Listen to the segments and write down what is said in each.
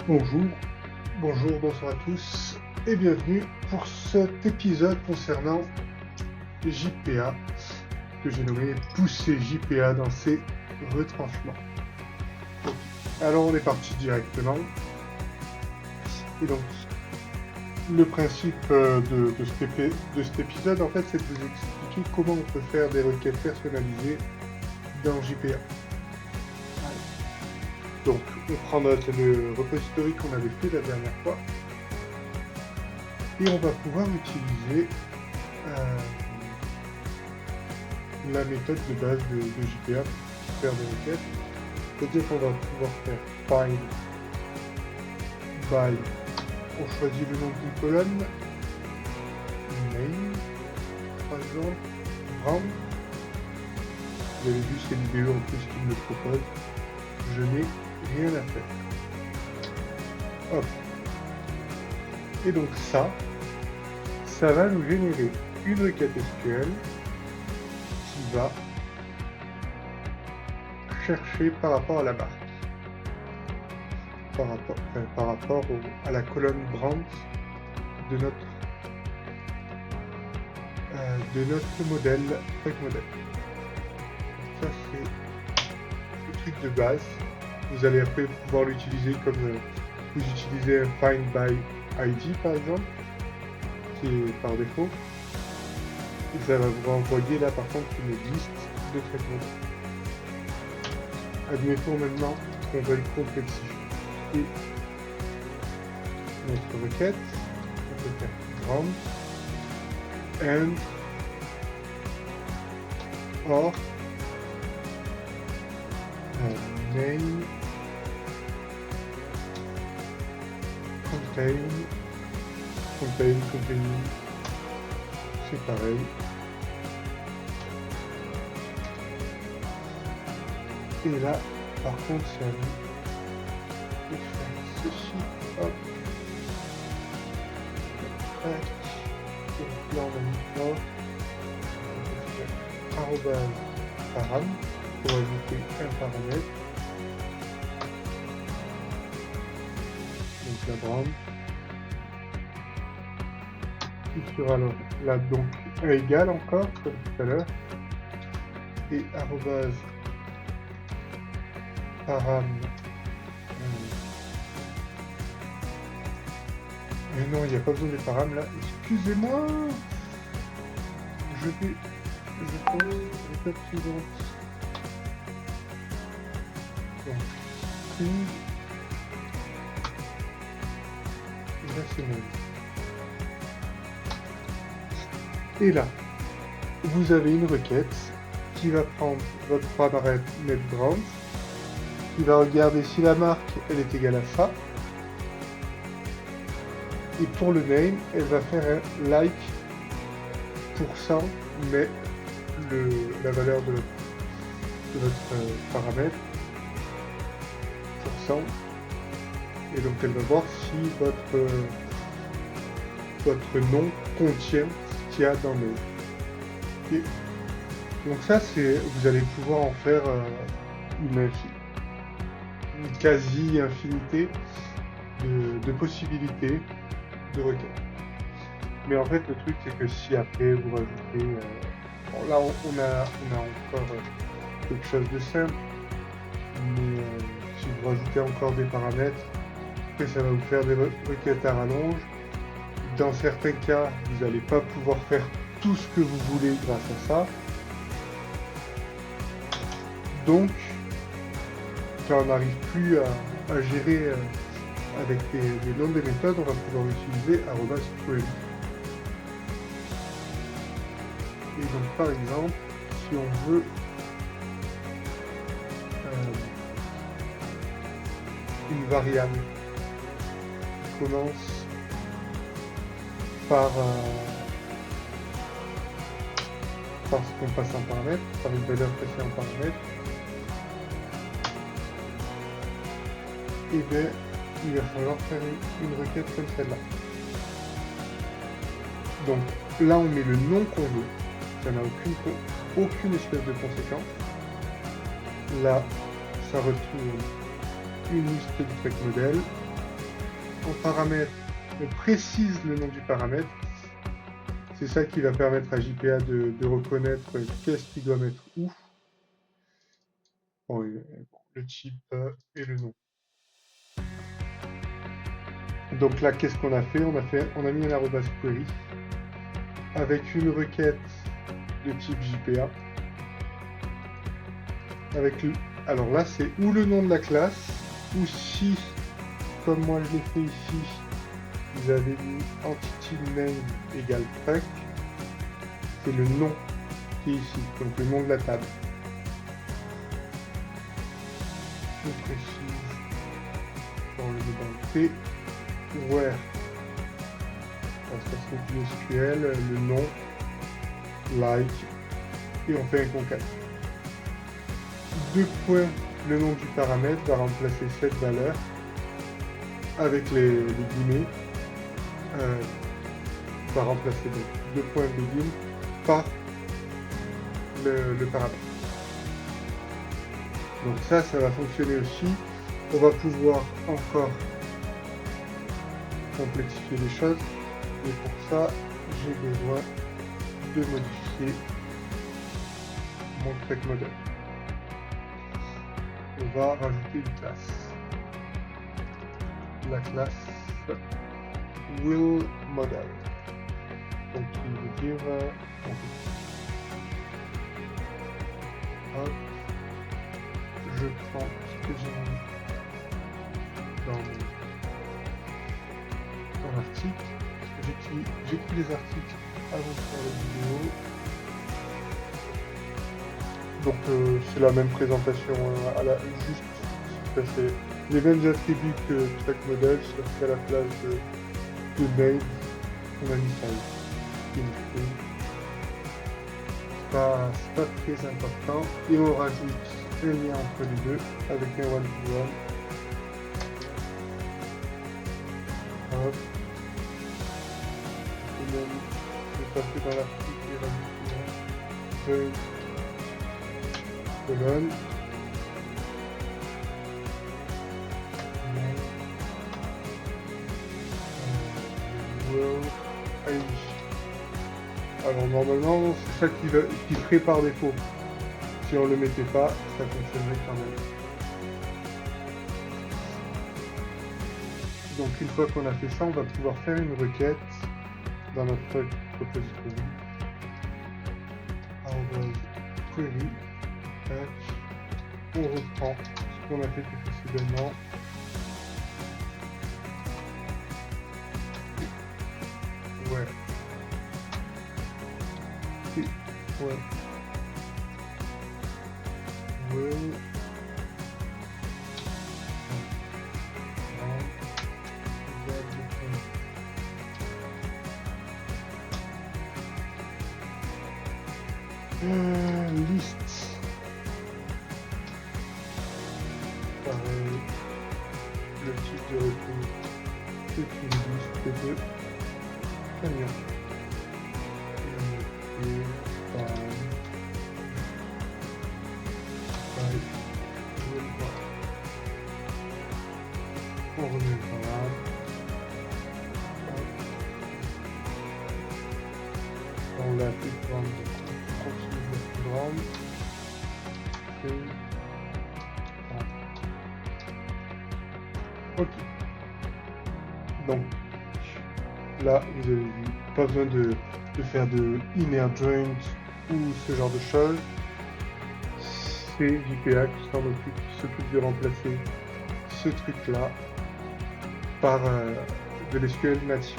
Bonjour, bonsoir à tous et bienvenue pour cet épisode concernant JPA que j'ai nommé Pousser JPA dans ses retranchements. Alors on est parti directement. Et donc le principe de cet épisode en fait c'est de vous expliquer comment on peut faire des requêtes personnalisées dans JPA. Donc on prend le repository qu'on avait fait la dernière fois et on va pouvoir utiliser la méthode de base de JPA pour faire des requêtes. C'est-à-dire qu'on va pouvoir faire find by, on choisit le nom d'une colonne, name par exemple, brand. Vous avez vu c'est l'IDE en plus qui me le propose. Je n'ai rien à faire. Hop. Et donc ça va nous générer une requête SQL qui va chercher par rapport à la marque, par rapport à la colonne brand de notre modèle, modèle. Ça c'est le truc de base. Vous allez après pouvoir l'utiliser comme vous utilisez un find by ID par exemple, qui est par défaut. Et ça va vous renvoyer là par contre une liste de traitements. Admettons maintenant qu'on veuille complexifier notre requête. On peut faire brand and or name contain, c'est pareil. Et là, par contre, c'est à nous de faire ceci. Hop. Tac. Et là, on va mettre arrobase param pour ajouter un paramètre. Donc la brand. Qui sera là donc à égal encore, comme tout à l'heure. Et arrobase param. Mais non, il n'y a pas besoin des params là. Excusez-moi. Je prends l'étape suivante. Donc, string. Et là, c'est bon. Et là, vous avez une requête qui va prendre votre paramètre netBrand, qui va regarder si la marque elle est égale à ça. Et pour le name, elle va faire un like %, mais la valeur de votre paramètre %. Et donc elle va voir si votre nom contient ce qu'il y a dans le. Et donc ça, vous allez pouvoir en faire une quasi-infinité de possibilités de requêtes. Mais en fait, le truc, c'est que si après vous rajoutez... bon, là, on a encore quelque chose de simple, mais si vous rajoutez encore des paramètres, après, ça va vous faire des requêtes à rallonge. Dans certains cas, vous n'allez pas pouvoir faire tout ce que vous voulez grâce à ça. Donc, quand on n'arrive plus à gérer avec les noms des méthodes, on va pouvoir utiliser @query. Et donc par exemple, si on veut une variable qui commence par ce qu'on passe en paramètre, par une valeur passée en paramètre, et bien il va falloir faire une requête comme celle-là. Donc là on met le nom qu'on veut, ça n'a aucune espèce de conséquence. Là ça retrouve une liste de track modèle en paramètre, on précise le nom du paramètre. C'est ça qui va permettre à JPA de reconnaître qu'est-ce qu'il doit mettre où. Bon, le type et le nom. Donc là, qu'est-ce qu'on a fait? On a mis un arrobas query avec une requête de type JPA. Alors là, c'est ou le nom de la classe, ou si, comme moi je l'ai fait ici, vous avez mis entity name égale truck, c'est le nom qui est ici, donc le nom de la table. Je précise dans le T, where, ça c'est du SQL, le nom, like, et on fait un concat. Deux points, le nom du paramètre va remplacer cette valeur avec les guillemets, va remplacer deux points begin par le paramètre. Donc ça va fonctionner aussi. On va pouvoir encore complexifier les choses, et pour ça j'ai besoin de modifier mon track model. On va rajouter une classe. La classe will model. Donc il veut dire hop, je prends ce que j'ai mis dans l'article. J'écris les articles avant de faire la vidéo. Donc c'est la même présentation juste c'est les mêmes attributs que track model, sauf qu'à la place de name, on a mis ça ici. C'est pas très important. Et on rajoute un lien entre les deux avec un one-to-one. Hop. Et même, je vais passer dans l'article et rajouter colonne. Alors normalement c'est ça qui ferait par défaut. Si on le mettait pas, ça fonctionnerait quand même. Donc une fois qu'on a fait ça, on va pouvoir faire une requête dans notre repository. Query. On reprend ce qu'on a fait précédemment. Ouais. Ouais. Will. Liste. Pareil. Le type de retour, c'est une liste de camions. On remet le parade. On l'a plus grande, on continue de plus grande. Ok. Donc là, vous avez vu, pas besoin de faire de inner joint ou ce genre de choses. C'est JPA qui s'occupe de remplacer ce truc-là par de l'SQL natif.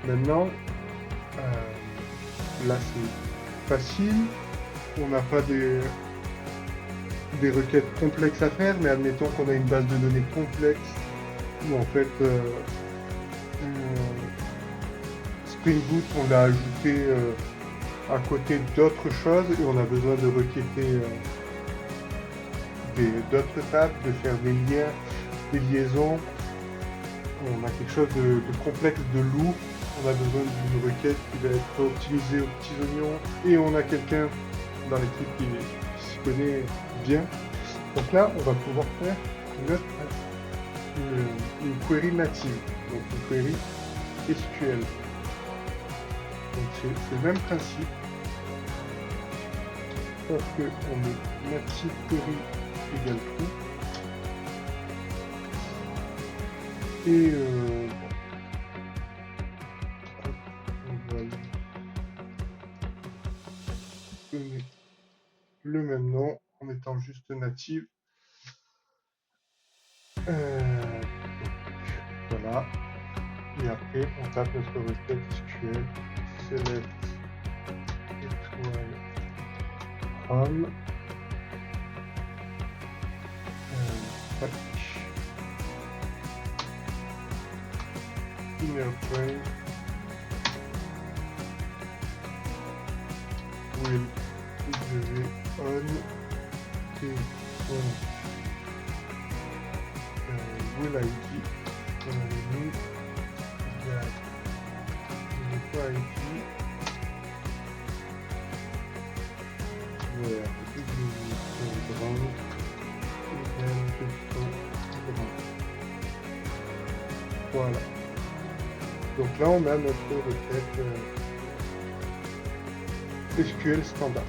Maintenant, là c'est facile, on n'a pas des requêtes complexes à faire, mais admettons qu'on a une base de données complexe où en fait Spring Boot on l'a ajouté à côté d'autres choses et on a besoin de requêter d'autres tables, de faire des liens, des liaisons. On a quelque chose de complexe, de lourd. On a besoin d'une requête qui va être optimisée aux petits oignons et on a quelqu'un dans l'équipe qui s'y connaît bien. Donc là, on va pouvoir faire une query native, donc une query SQL. Donc c'est le même principe, sauf que on met native query égale true. Et on va donner le même nom en mettant juste native. Voilà. Et après, on tape notre requête SQL select étoile from inner frame will on et on will ID on avait mis pas ID voilà voilà. Donc là on a notre requête SQL standard.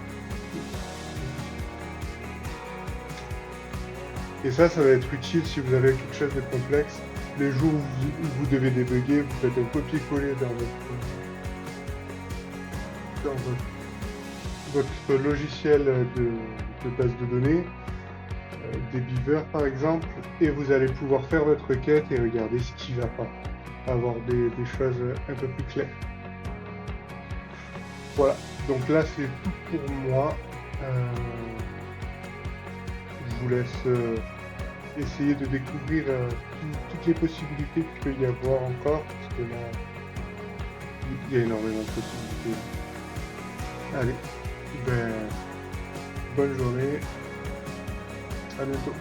Et ça va être utile si vous avez quelque chose de complexe. Les jours où vous devez débugger, vous faites un copier-coller dans votre logiciel de base de données, des beavers par exemple, et vous allez pouvoir faire votre requête et regarder ce qui ne va pas, avoir des choses un peu plus claires. Voilà, donc là c'est tout pour moi. Je vous laisse essayer de découvrir toutes les possibilités qu'il peut y avoir encore, parce que là il y a énormément de possibilités. Allez, bonne journée, à bientôt.